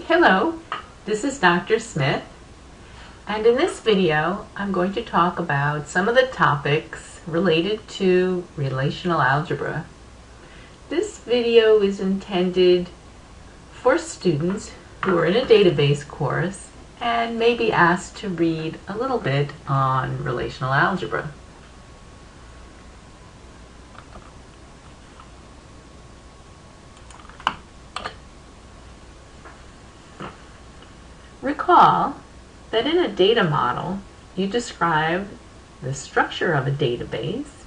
Hello, this is Dr. Smith, and in this video I'm going to talk about some of the topics related to relational algebra. This video is intended for students who are in a database course and may be asked to read a little bit on relational algebra. Recall that in a data model, you describe the structure of a database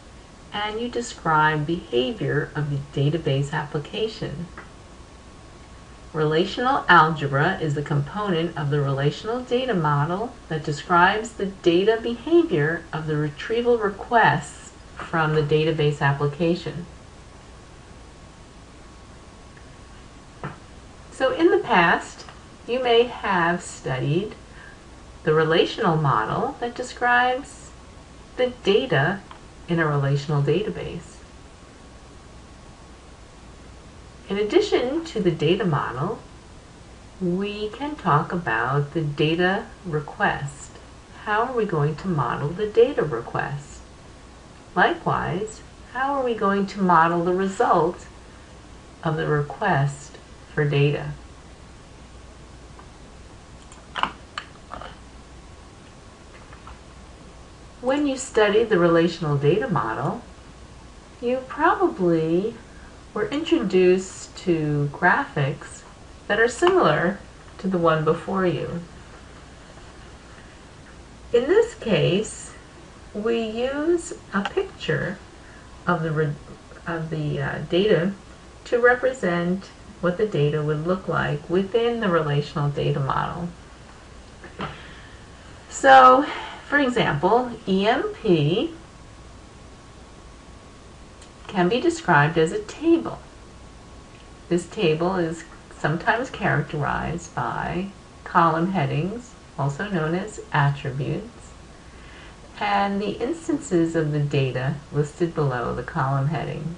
and you describe behavior of the database application. Relational algebra is the component of the relational data model that describes the data behavior of the retrieval requests from the database application. So in the past, you may have studied the relational model that describes the data in a relational database. In addition to the data model, we can talk about the data request. How are we going to model the data request? Likewise, how are we going to model the result of the request for data? When you studied the relational data model, you probably were introduced to graphics that are similar to the one before you. In this case, we use a picture of the data to represent what the data would look like within the relational data model. So, for example, EMP can be described as a table. This table is sometimes characterized by column headings, also known as attributes, and the instances of the data listed below the column heading.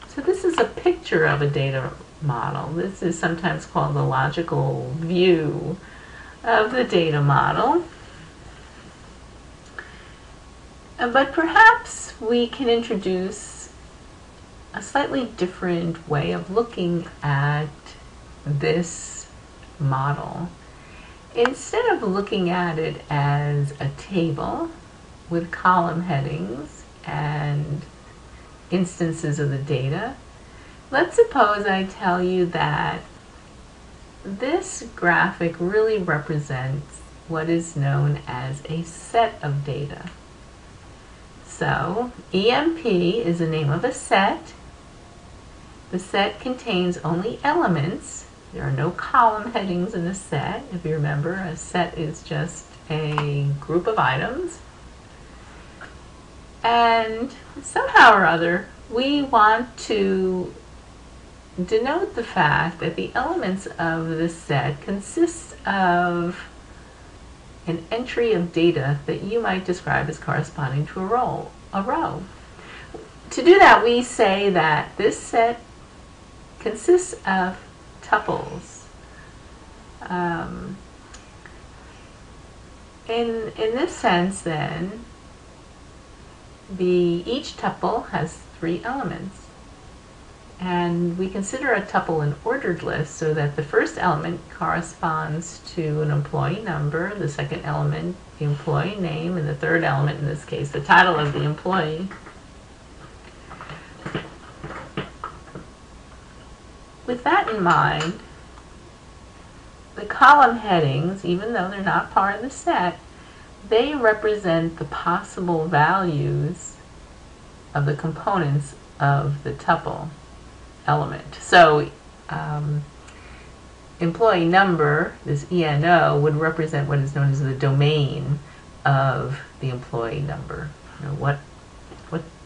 So this is a picture of a data model. This is sometimes called the logical view of the data model. But perhaps we can introduce a slightly different way of looking at this model. Instead of looking at it as a table with column headings and instances of the data, let's suppose I tell you that this graphic really represents what is known as a set of data. So, EMP is the name of a set. The set contains only elements. There are no column headings in a set. If you remember, a set is just a group of items. And somehow or other, we want to denote the fact that the elements of the set consist of an entry of data that you might describe as corresponding to a row. To do that, we say that this set consists of tuples. In this sense, then, each tuple has 3 elements. And we consider a tuple an ordered list so that the first element corresponds to an employee number, the second element the employee name, and the third element, in this case, the title of the employee. With that in mind, the column headings, even though they're not part of the set, they represent the possible values of the components of the tuple element. So employee number, this ENO, would represent what is known as the domain of the employee number. You know, what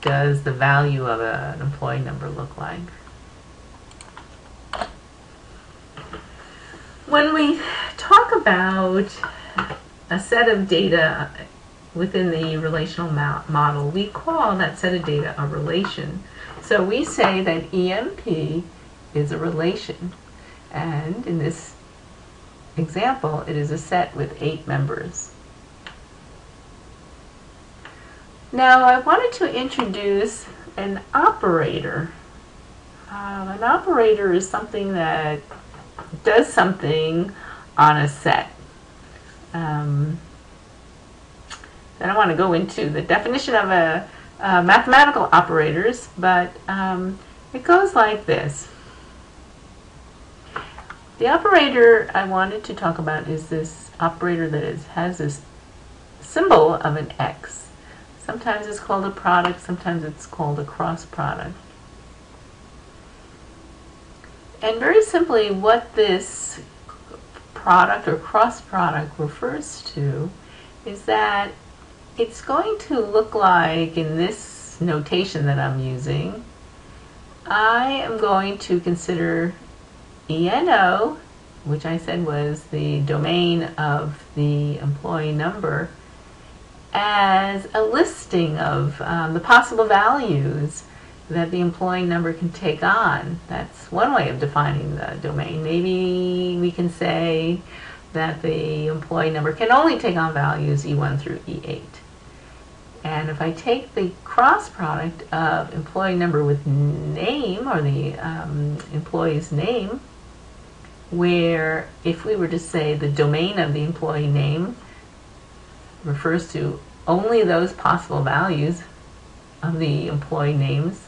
does the value of an employee number look like? When we talk about a set of data within the relational model, we call that set of data a relation. So we say that EMP is a relation, and in this example, it is a set with 8 members. Now I wanted to introduce an operator. An operator is something that does something on a set. I don't want to go into the definition of mathematical operators, but it goes like this. The operator I wanted to talk about is this operator that has this symbol of an X. Sometimes it's called a product, sometimes it's called a cross product. And very simply, what this product or cross product refers to is that it's going to look like, in this notation that I'm using, I am going to consider ENO, which I said was the domain of the employee number, as a listing of the possible values that the employee number can take on. That's one way of defining the domain. Maybe we can say that the employee number can only take on values E1 through E8. And if I take the cross product of employee number with name, or the employee's name, where if we were to say the domain of the employee name refers to only those possible values of the employee names,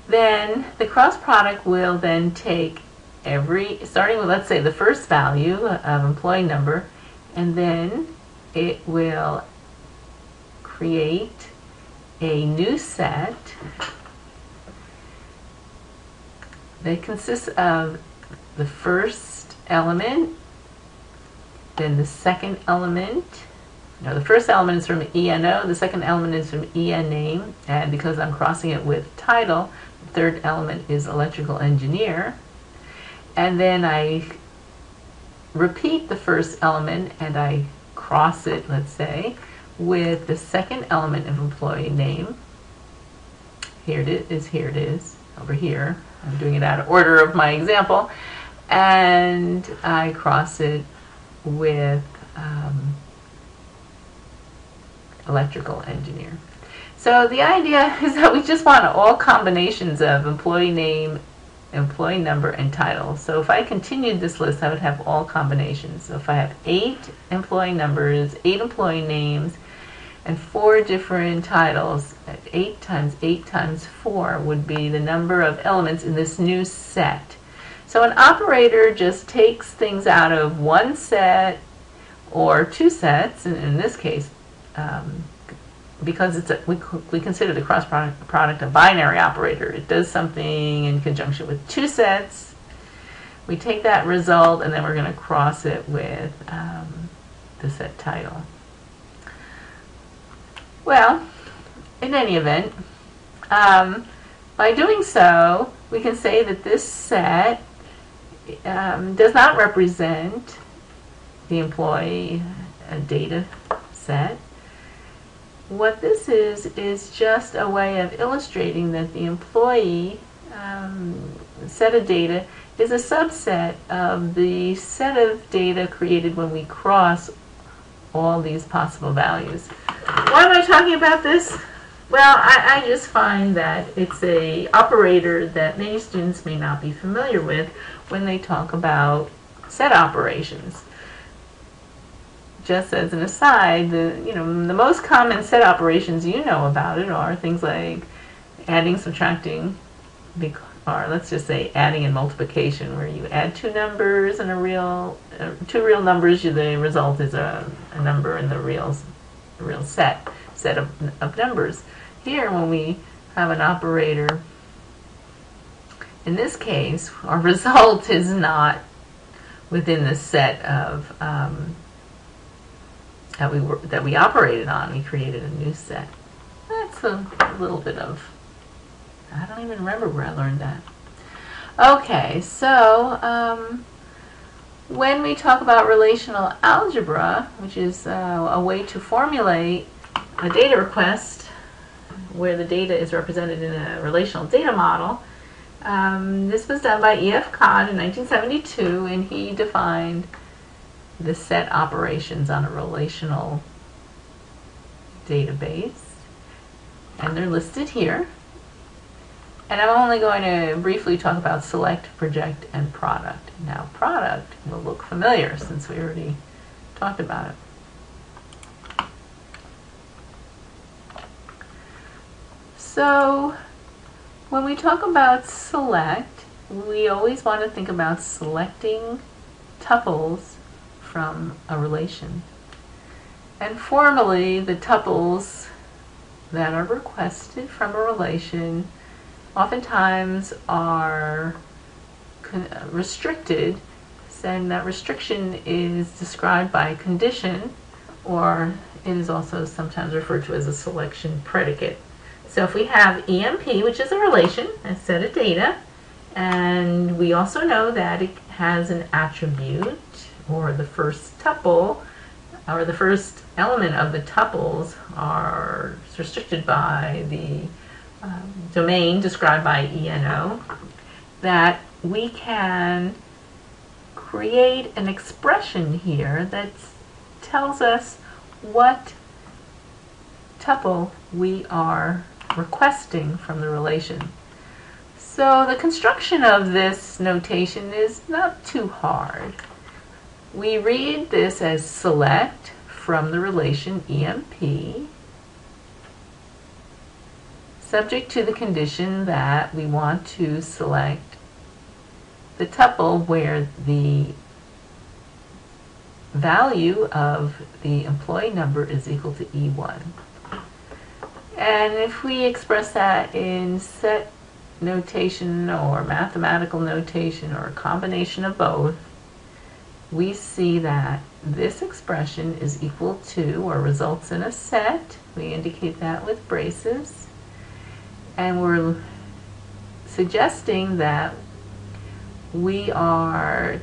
then the cross product will then take starting with, let's say, the first value of employee number, and then it will create a new set that consists of the first element, then the second element. Now, the first element is from ENO, the second element is from EN name, and because I'm crossing it with title, the third element is electrical engineer. And then I repeat the first element and I cross it, let's say, with the second element of employee name. Here it is, over here. I'm doing it out of order of my example. And I cross it with electrical engineer. So the idea is that we just want all combinations of employee name, employee number, and title. So if I continued this list, I would have all combinations. So if I have 8 employee numbers, 8 employee names, and 4 different titles, 8 times 8 times 4 would be the number of elements in this new set. So an operator just takes things out of one set or 2 sets, and in this case, because we consider the cross product a binary operator. It does something in conjunction with 2 sets. We take that result and then we're going to cross it with the set title. Well, in any event, by doing so, we can say that this set does not represent the employee data set. What this is just a way of illustrating that the employee set of data is a subset of the set of data created when we cross all these possible values. Why am I talking about this? Well, I just find that it's an operator that many students may not be familiar with when they talk about set operations. Just as an aside, the most common set operations you know about it are things like adding, subtracting, or let's just say adding and multiplication, where you add 2 numbers and two real numbers. The result is a number in the real set of numbers. Here, when we have an operator, in this case, our result is not within the set of that we operated on. We created a new set. That's a little bit of, I don't even remember where I learned that. Okay, so when we talk about relational algebra, which is a way to formulate a data request where the data is represented in a relational data model, This was done by E.F. Codd in 1972, and he defined the set operations on a relational database, and they're listed here. And I'm only going to briefly talk about select, project, and product. Now, product will look familiar since we already talked about it. So, when we talk about select, we always want to think about selecting tuples from a relation. And formally, the tuples that are requested from a relation oftentimes are restricted, and that restriction is described by a condition, or it is also sometimes referred to as a selection predicate. So if we have EMP, which is a relation, a set of data, and we also know that it has an attribute, or the first tuple, or the first element of the tuples are restricted by the domain described by ENO, that we can create an expression here that tells us what tuple we are requesting from the relation. So the construction of this notation is not too hard. We read this as select from the relation EMP, subject to the condition that we want to select the tuple where the value of the employee number is equal to E1. And if we express that in set notation or mathematical notation or a combination of both, we see that this expression is equal to, or results in, a set. We indicate that with braces. And we're suggesting that we are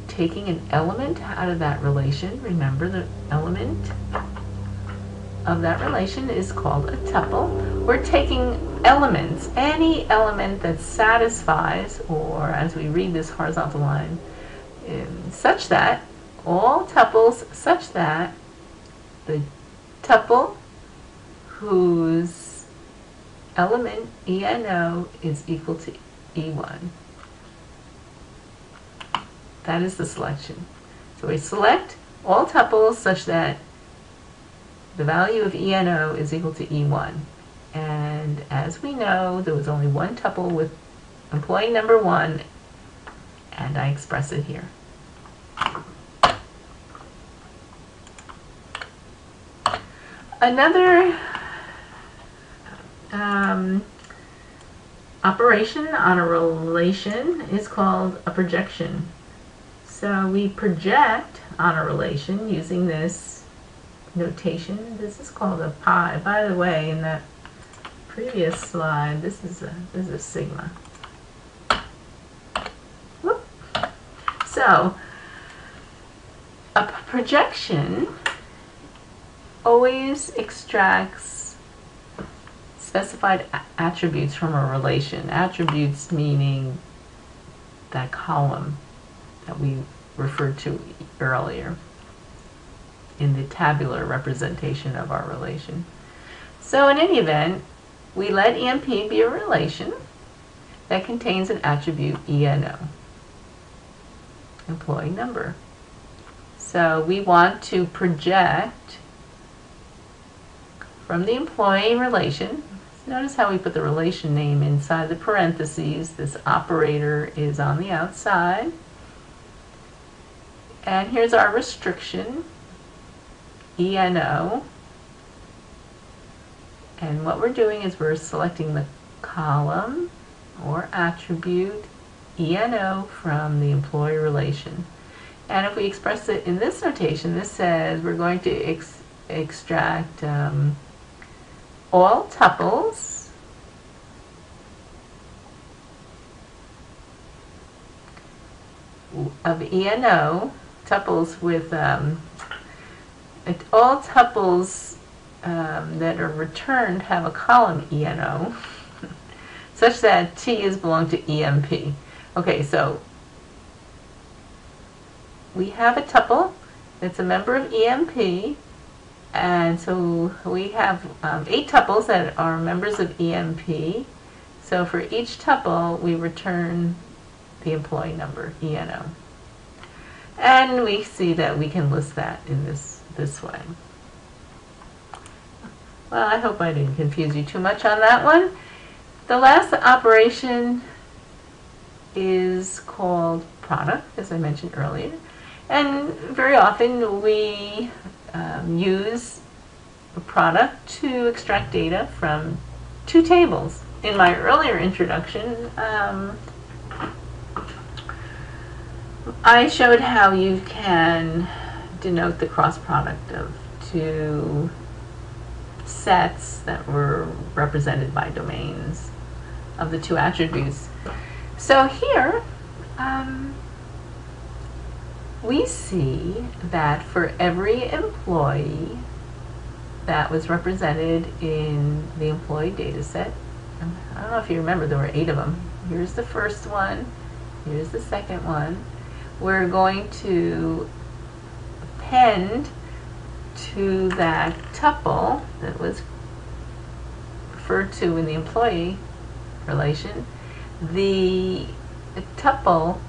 taking an element out of that relation. Remember, the element of that relation is called a tuple. We're taking elements, any element that satisfies, or as we read this horizontal line, such that, all tuples such that the tuple whose element ENO is equal to E1. That is the selection. So we select all tuples such that the value of ENO is equal to E1. And as we know, there was only one tuple with employee number 1, and I express it here. Another operation on a relation is called a projection. So we project on a relation using this notation. This is called a pi. By the way, in that previous slide, this is a sigma. Whoop. So a projection always extracts specified attributes from a relation. Attributes meaning that column that we referred to earlier in the tabular representation of our relation. So in any event, we let EMP be a relation that contains an attribute ENO, employee number. So we want to project from the employee relation. Notice how we put the relation name inside the parentheses. This operator is on the outside. And here's our restriction, ENO. And what we're doing is we're selecting the column or attribute ENO from the employee relation. And if we express it in this notation, this says we're going to extract all tuples of ENO, tuples with all tuples that are returned have a column ENO. such that T is belong to EMP. Okay, so we have a tuple that's a member of EMP, and so we have 8 tuples that are members of EMP. So for each tuple, we return the employee number, ENO. And we see that we can list that in this way. Well, I hope I didn't confuse you too much on that one. The last operation is called product, as I mentioned earlier. And very often we use a product to extract data from 2 tables. In my earlier introduction, I showed how you can denote the cross product of 2 sets that were represented by domains of the 2 attributes. So here, we see that for every employee that was represented in the employee data set, I don't know if you remember, there were 8 of them. Here's the first one, here's the second one. We're going to append to that tuple that was referred to in the employee relation, the tuple,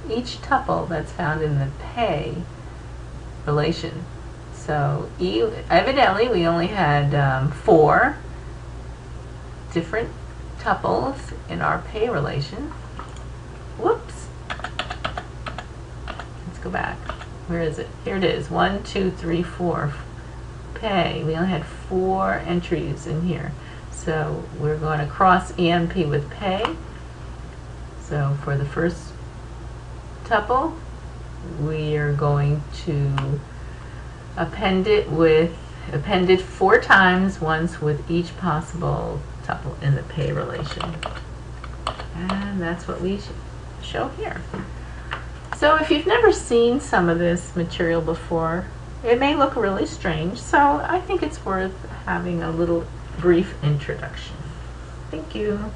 each tuple that's found in the pay relation. So evidently we only had 4 different tuples in our pay relation. Whoops. Let's go back. Where is it? Here it is. 1, 2, 3, 4. Pay. We only had 4 entries in here. So we're going to cross EMP with pay. So for the first tuple, we are going to append it 4 times, once with each possible tuple in the pay relation. And that's what we show here. So if you've never seen some of this material before, it may look really strange, so I think it's worth having a little brief introduction. Thank you.